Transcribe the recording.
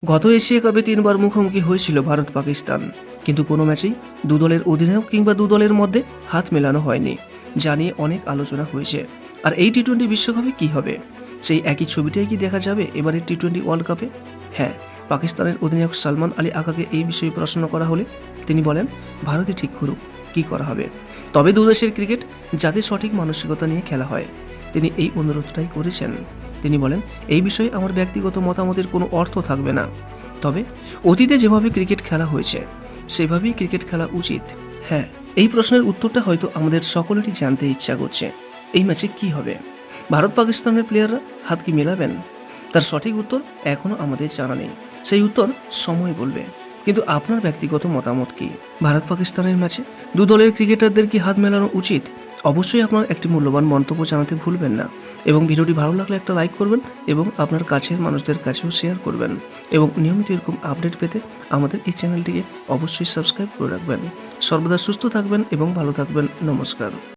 গত এশিয়া কাপে ৩ বার মুখোমুখি হয়েছিল ভারত পাকিস্তান, কিন্তু কোনো ম্যাচেই দু দলের অধিনায়ক কিংবা দু দলের মধ্যে হাত মেলানো হয়নি, যা নিয়ে অনেক আলোচনা হয়েছে। আর এই টি-20 বিশ্বকাপে কী হবে, সেই একই ছবিটাই কি দেখা যাবে এবারের টি-20 ওয়ার্ল্ড কাপে? হ্যাঁ, পাকিস্তানের অধিনায়ক সালমান আলী আকাকে এই বিষয়ে প্রশ্ন করা হলে তিনি বলেন, ভারতই ঠিক করুক কী করা হবে, তবে দু দেশের ক্রিকেট যাতে সঠিক মানসিকতা নিয়ে খেলা হয়, তিনি এই অনুরোধটাই করেছেন। তিনি বলেন, এই বিষয়ে আমার ব্যক্তিগত মতামতের কোনো অর্থ থাকবে না, তবে অতীতে যেভাবে ক্রিকেট খেলা হয়েছে সেভাবেই ক্রিকেট খেলা উচিত। হ্যাঁ, এই প্রশ্নের উত্তরটা হয়তো আমাদের সকলেরই জানতে ইচ্ছা করছে। এই ম্যাচে কি হবে? ভারত পাকিস্তানের প্লেয়াররা হাত কি মেলাবেন? তার সঠিক উত্তর এখনও আমাদের জানা নেই, সেই উত্তর সময় বলবে। কিন্তু আপনার ব্যক্তিগত মতামত কি? ভারত পাকিস্তানের ম্যাচে দু দলের ক্রিকেটারদের কি হাত মেলানো উচিত? অবশ্যই আপনার একটি মূল্যবান মন্তব্য জানাতে ভুলবেন না, এবং ভিডিওটি ভালো লাগলে একটা লাইক করবেন এবং আপনার কাছের মানুষদের কাছেও শেয়ার করবেন, এবং নিয়মিত এরকম আপডেট পেতে আমাদের এই চ্যানেলটিকে অবশ্যই সাবস্ক্রাইব করে রাখবেন। সর্বদা সুস্থ থাকবেন এবং ভালো থাকবেন। নমস্কার।